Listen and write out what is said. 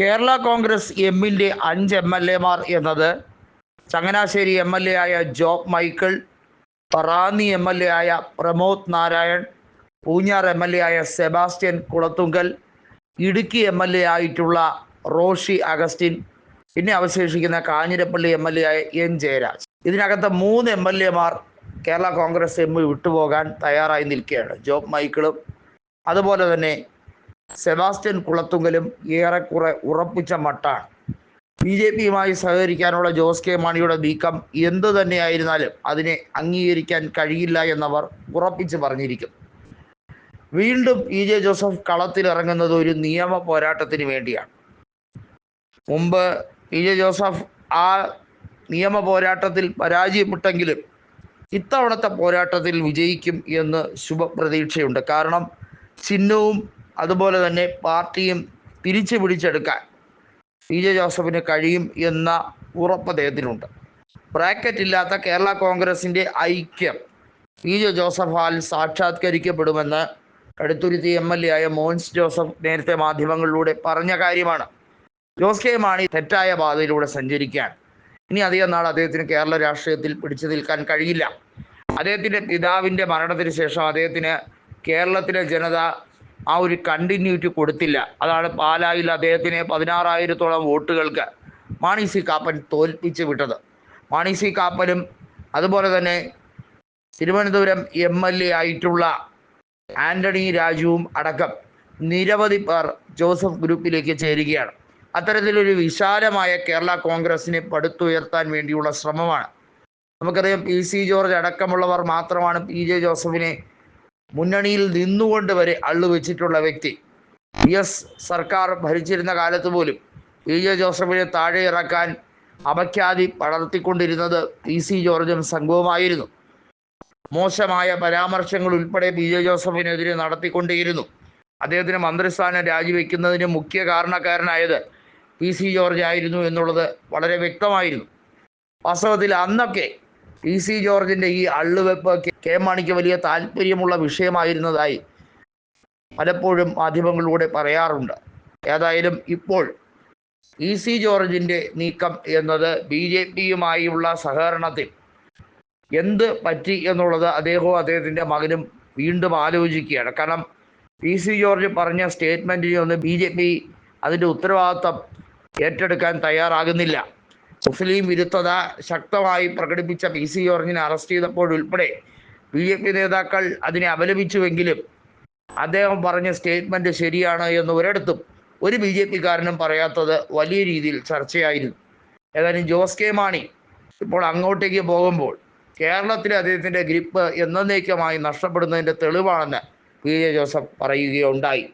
കേരള കോൺഗ്രസ് എമ്മിൻ്റെ 5 MLA-മാർ എന്നത് ചങ്ങനാശ്ശേരി MLA ആയ ജോബ് മൈക്കിൾ, റാന്നി MLA ആയ പ്രമോദ് നാരായൺ, പൂഞ്ഞാർ MLA ആയ സെബാസ്റ്റ്യൻ കുളത്തുങ്കൽ, ഇടുക്കി MLA ആയിട്ടുള്ള റോഷി അഗസ്റ്റിൻ, പിന്നെ അവശേഷിക്കുന്ന കാഞ്ഞിരപ്പള്ളി MLA ആയ N ജയരാജ്. ഇതിനകത്ത് 3 MLA-മാർ കേരള കോൺഗ്രസ് എം വിട്ടുപോകാൻ തയ്യാറായി നിൽക്കുകയാണ്. ജോബ് മൈക്കിളും അതുപോലെ തന്നെ സെബാസ്റ്റ്യൻ കുളത്തുങ്കലും ഏറെക്കുറെ ഉറപ്പിച്ച മട്ടാണ്. BJP-യുമായി സഹകരിക്കാനുള്ള ജോസ് കെ മാണിയുടെ നീക്കം എന്തു തന്നെയായിരുന്നാലും അതിനെ അംഗീകരിക്കാൻ കഴിയില്ല എന്നവർ ഉറപ്പിച്ച് പറഞ്ഞിരിക്കും. വീണ്ടും PJ ജോസഫ് കളത്തിലിറങ്ങുന്നത് ഒരു നിയമ പോരാട്ടത്തിന് വേണ്ടിയാണ്. മുമ്പ് PJ ജോസഫ് ആ നിയമ പോരാട്ടത്തിൽ പരാജയപ്പെട്ടെങ്കിലും ഇത്തവണത്തെ പോരാട്ടത്തിൽ വിജയിക്കും എന്ന് ശുഭപ്രതീക്ഷയുണ്ട്. കാരണം ചിഹ്നവും അതുപോലെ തന്നെ പാർട്ടിയും തിരിച്ചു പിടിച്ചെടുക്കാൻ PJ ജോസഫിന് കഴിയും എന്ന ഉറപ്പ് അദ്ദേഹത്തിനുണ്ട്. ബ്രാക്കറ്റ് ഇല്ലാത്ത കേരള കോൺഗ്രസിൻ്റെ ഐക്യം PJ ജോസഫാൽ സാക്ഷാത്കരിക്കപ്പെടുമെന്ന് കടുത്തുരുത്തി MLA ആയ മോൻസ് ജോസഫ് നേരത്തെ മാധ്യമങ്ങളിലൂടെ പറഞ്ഞ കാര്യമാണ്. ജോസ് കെ മാണി തെറ്റായ പാതയിലൂടെ സഞ്ചരിക്കാൻ ഇനി അധികം നാൾ അദ്ദേഹത്തിന് കേരള രാഷ്ട്രീയത്തിൽ പിടിച്ചു നിൽക്കാൻ കഴിയില്ല. അദ്ദേഹത്തിൻ്റെ പിതാവിൻ്റെ മരണത്തിന് ശേഷം അദ്ദേഹത്തിന് കേരളത്തിലെ ജനത ആ ഒരു കണ്ടിന്യൂറ്റി കൊടുത്തില്ല. അതാണ് പാലായിൽ അദ്ദേഹത്തിന് 16,000-ഓളം വോട്ടുകൾക്ക് മാണി സി കാപ്പൻ തോൽപ്പിച്ച് വിട്ടത്. മാണി സി കാപ്പനും അതുപോലെ തന്നെ തിരുവനന്തപുരം MLA ആയിട്ടുള്ള ആൻ്റണി രാജുവും അടക്കം നിരവധി പേർ ജോസഫ് ഗ്രൂപ്പിലേക്ക് ചേരുകയാണ്. അത്തരത്തിലൊരു വിശാലമായ കേരള കോൺഗ്രസിനെ പടുത്തുയർത്താൻ വേണ്ടിയുള്ള ശ്രമമാണ്. നമുക്കറിയാം PC ജോർജ് അടക്കമുള്ളവർ മാത്രമാണ് PJ ജോസഫിനെ മുന്നണിയിൽ നിന്നുകൊണ്ട് വരെ അള്ളുവെച്ചിട്ടുള്ള വ്യക്തി. PS സർക്കാർ ഭരിച്ചിരുന്ന കാലത്ത് പോലും PJ ജോസഫിനെ താഴെ ഇറക്കാൻ അപഖ്യാതി പടർത്തിക്കൊണ്ടിരുന്നത് PC ജോർജും സംഘവുമായിരുന്നു. മോശമായ പരാമർശങ്ങൾ ഉൾപ്പെടെ PJ ജോസഫിനെതിരെ നടത്തിക്കൊണ്ടേയിരുന്നു. അദ്ദേഹത്തിന് മന്ത്രിസ്ഥാനം രാജിവെക്കുന്നതിന് മുഖ്യ കാരണക്കാരനായത് PC ജോർജ് ആയിരുന്നു എന്നുള്ളത് വളരെ വ്യക്തമായിരുന്നു. വാസ്തവത്തിൽ അന്നൊക്കെ PC ജോർജിൻ്റെ ഈ അള്ളുവെപ്പ് കെ മാണിക്ക് വലിയ താല്പര്യമുള്ള വിഷയമായിരുന്നതായി പലപ്പോഴും മാധ്യമങ്ങളിലൂടെ പറയാറുണ്ട്. ഏതായാലും ഇപ്പോൾ PC ജോർജിൻ്റെ നീക്കം എന്നത് BJP-യുമായുള്ള സഹകരണത്തിൽ എന്ത് പറ്റി എന്നുള്ളത് അദ്ദേഹവും അദ്ദേഹത്തിൻ്റെ മകനും വീണ്ടും ആലോചിക്കുകയാണ്. കാരണം PC ജോർജ് പറഞ്ഞ സ്റ്റേറ്റ്മെൻറ്റിനൊന്നും BJP അതിൻ്റെ ഉത്തരവാദിത്വം ഏറ്റെടുക്കാൻ തയ്യാറാകുന്നില്ല. മുസ്ലിം വിരുദ്ധത ശക്തമായി പ്രകടിപ്പിച്ച PC ജോർജിനെ അറസ്റ്റ് ചെയ്തപ്പോഴുൾപ്പെടെ BJP നേതാക്കൾ അതിനെ അപലപിച്ചുവെങ്കിലും അദ്ദേഹം പറഞ്ഞ സ്റ്റേറ്റ്മെൻറ്റ് ശരിയാണ് എന്ന് ഒരിടത്തും ഒരു BJP-കാരനും പറയാത്തത് വലിയ രീതിയിൽ ചർച്ചയായിരുന്നു. ഏതായാലും ജോസ് കെ മാണി ഇപ്പോൾ അങ്ങോട്ടേക്ക് പോകുമ്പോൾ കേരളത്തിലെ അദ്ദേഹത്തിൻ്റെ ഗ്രിപ്പ് എന്നേക്കുമായി നഷ്ടപ്പെടുന്നതിൻ്റെ തെളിവാണെന്ന് PJ ജോസഫ് പറയുകയുണ്ടായി.